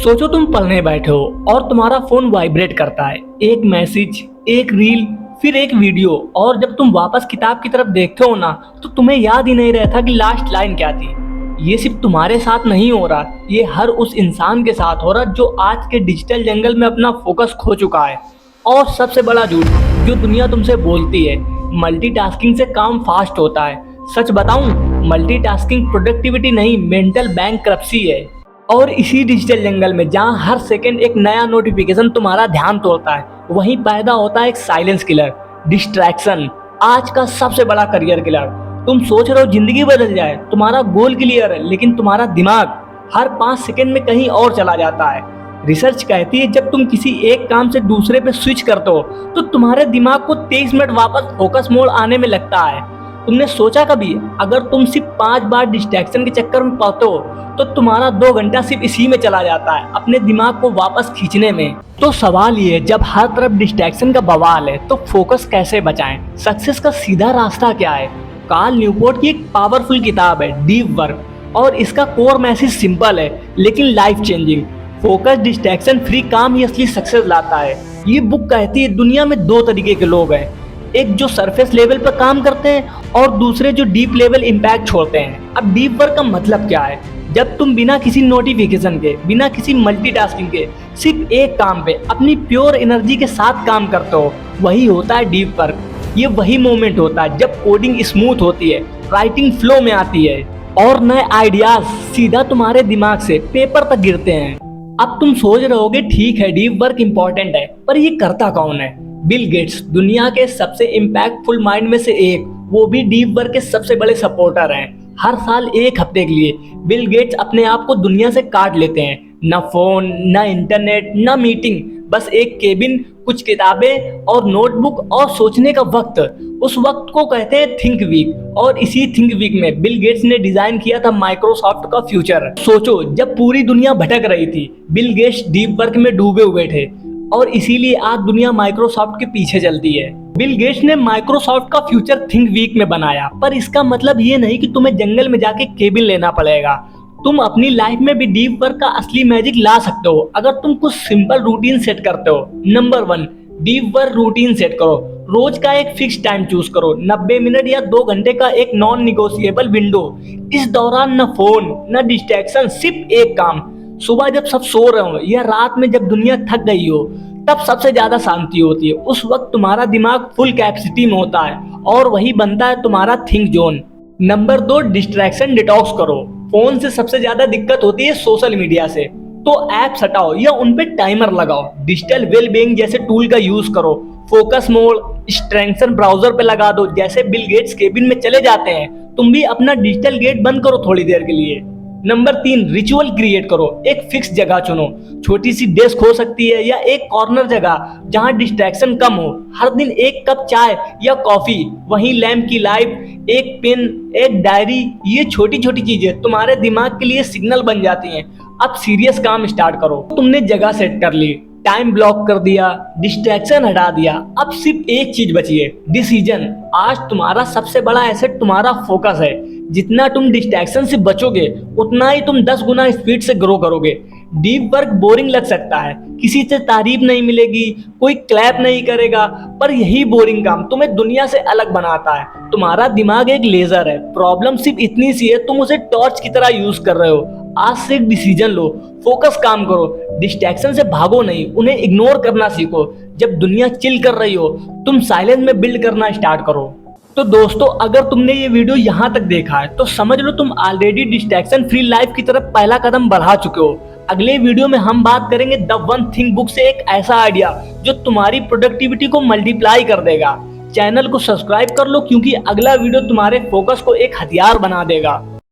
सोचो तुम पढ़ने बैठे हो और तुम्हारा फोन वाइब्रेट करता है। एक मैसेज, एक रील, फिर एक वीडियो, और जब तुम वापस किताब की तरफ देखते हो ना, तो तुम्हें याद ही नहीं रहता कि लास्ट लाइन क्या थी। ये सिर्फ तुम्हारे साथ नहीं हो रहा, ये हर उस इंसान के साथ हो रहा जो आज के डिजिटल जंगल में अपना फोकस खो चुका है। और सबसे बड़ा झूठ जो दुनिया तुमसे बोलती है, मल्टीटास्किंग से काम फास्ट होता है। सच बताऊं, मल्टीटास्किंग प्रोडक्टिविटी नहीं, मेंटल बैंकरप्सी है। और इसी डिजिटल जंगल में जहां हर सेकंड एक नया नोटिफिकेशन तुम्हारा ध्यान तोड़ता है, वहीं पैदा होता है एक साइलेंस किलर, डिस्ट्रैक्शन, आज का सबसे बड़ा करियर किलर। तुम सोच रहे हो जिंदगी बदल जाए, तुम्हारा गोल क्लियर है, लेकिन तुम्हारा दिमाग हर 5 सेकंड में कहीं और चला जाता है। रिसर्च कहती है जब तुम किसी एक काम से दूसरे पे स्विच करते हो, तो तुम्हारे दिमाग को 23 मिनट वापस फोकस मोड आने में लगता है। तुमने सोचा कभी, अगर तुम सिर्फ 5 बार डिस्ट्रैक्शन के चक्कर में पड़ते हो, तो तुम्हारा 2 घंटा सिर्फ इसी में चला जाता है, अपने दिमाग को वापस खींचने में। तो सवाल ये, जब हर तरफ डिस्ट्रैक्शन का बवाल है, तो फोकस कैसे बचाएं? सक्सेस का सीधा रास्ता क्या है? कार्ल न्यूपोर्ट की एक पावरफुल किताब है डीप वर्क, और इसका कोर मैसेज सिंपल है लेकिन life changing. Focus distraction free काम ही असली सक्सेस लाता है। ये बुक कहती है दुनिया में 2 तरीके के लोग हैं, एक जो सरफेस लेवल पर काम करते हैं और दूसरे जो डीप लेवल इम्पैक्ट छोड़ते हैं। अब डीप वर्क का मतलब क्या है? जब तुम बिना किसी नोटिफिकेशन के, बिना किसी मल्टीटास्किंग के, सिर्फ एक काम पे अपनी प्योर एनर्जी के साथ काम करते हो, वही होता है डीप वर्क। ये वही मोमेंट होता है जब कोडिंग स्मूथ होती है, राइटिंग फ्लो में आती है और नए आइडियाज सीधा तुम्हारे दिमाग से पेपर तक गिरते हैं। अब तुम सोच रहे होगे, ठीक है डीप वर्क इंपॉर्टेंट है, पर ये करता कौन है? बिल गेट्स, दुनिया के सबसे इम्पैक्टफुल माइंड में से एक, वो भी डीप वर्क के सबसे बड़े सपोर्टर हैं। हर साल 1 हफ्ते के लिए बिल गेट्स अपने आप को दुनिया से काट लेते हैं। न फोन, न इंटरनेट, न मीटिंग, बस एक केबिन, कुछ किताबें और नोटबुक और सोचने का वक्त। उस वक्त को कहते हैं थिंक वीक, और इसी थिंक वीक में बिल गेट्स ने डिजाइन किया था माइक्रोसॉफ्ट का फ्यूचर। सोचो, जब पूरी दुनिया भटक रही थी, बिल गेट्स डीप वर्क में डूबे हुए थे, और इसीलिए आज दुनिया माइक्रोसॉफ्ट के पीछे चलती है। बिल गेट्स ने माइक्रोसॉफ्ट का फ्यूचर थिंक वीक में बनाया, पर इसका मतलब ये नहीं कि तुम्हें जंगल में जाके केबिन लेना पड़ेगा। तुम अपनी लाइफ में भी डीप वर्क का असली मैजिक ला सकते हो अगर तुम कुछ सिंपल रूटीन सेट करते हो। Number 1, deep work routine set करो। रोज का एक फिक्स टाइम चूज करो, 90 मिनट या 2 घंटे का एक नॉन निगोशिएबल विंडो। इस दौरान न फोन, न डिस्ट्रैक्शन, सिर्फ एक काम। सुबह जब सब सो रहे हो या रात में जब दुनिया थक गई हो, तब सबसे ज्यादा शांति होती है। उस वक्त तुम्हारा दिमाग फुल कैपेसिटी में होता है और वही बनता है तुम्हारा think zone. Number 2, distraction detox करो। फोन से सबसे ज्यादा दिक्कत होती है सोशल मीडिया से, तो ऐप्स हटाओ या उन पे टाइमर लगाओ। डिजिटल वेल बीइंग जैसे टूल का यूज करो। फोकस मोड, स्ट्रेंथन ब्राउजर पे लगा दो। जैसे बिल गेट्स केबिन में चले जाते हैं, तुम भी अपना डिजिटल गेट बंद करो थोड़ी देर के लिए। नंबर 3, रिचुअल क्रिएट करो। एक फिक्स जगह चुनो, छोटी सी डेस्क हो सकती है या एक कॉर्नर जगह जहां डिस्ट्रैक्शन कम हो। हर दिन एक कप चाय या कॉफी, वहीं लैंप की लाइट, एक पेन, एक डायरी, ये छोटी छोटी चीजें तुम्हारे दिमाग के लिए सिग्नल बन जाती हैं। अब सीरियस काम स्टार्ट करो। तुमने जगह सेट कर ली, टाइम ब्लॉक कर दिया, डिस्ट्रैक्शन हटा दिया, अब सिर्फ एक चीज बची है, डिसीजन। आज तुम्हारा सबसे बड़ा एसेट तुम्हारा फोकस है। जितना तुम डिस्ट्रैक्शन से बचोगे, उतना ही तुम 10 गुना स्पीड से ग्रो करोगे। डीप वर्क बोरिंग लग सकता है, किसी से तारीफ नहीं मिलेगी, कोई क्लैप नहीं करेगा, पर यही बोरिंग काम तुम्हें दुनिया से अलग बनाता है। तुम्हारा दिमाग एक लेजर है, प्रॉब्लम सिर्फ इतनी सी है, तुम उसे टॉर्च की तरह यूज कर रहे हो। आज से एक डिसीजन लो, फोकस काम करो, डिस्ट्रैक्शन से भागो नहीं, उन्हें इग्नोर करना सीखो। जब दुनिया चिल कर रही हो, तुम साइलेंस में बिल्ड करना स्टार्ट करो। तो दोस्तों, अगर तुमने ये वीडियो यहाँ तक देखा है, तो समझ लो तुम ऑलरेडी डिस्ट्रैक्शन फ्री लाइफ की तरफ पहला कदम बढ़ा चुके हो। अगले वीडियो में हम बात करेंगे द वन थिंग बुक से एक ऐसा आइडिया जो तुम्हारी प्रोडक्टिविटी को मल्टीप्लाई कर देगा। चैनल को सब्सक्राइब कर लो, क्योंकि अगला वीडियो तुम्हारे फोकस को एक हथियार बना देगा।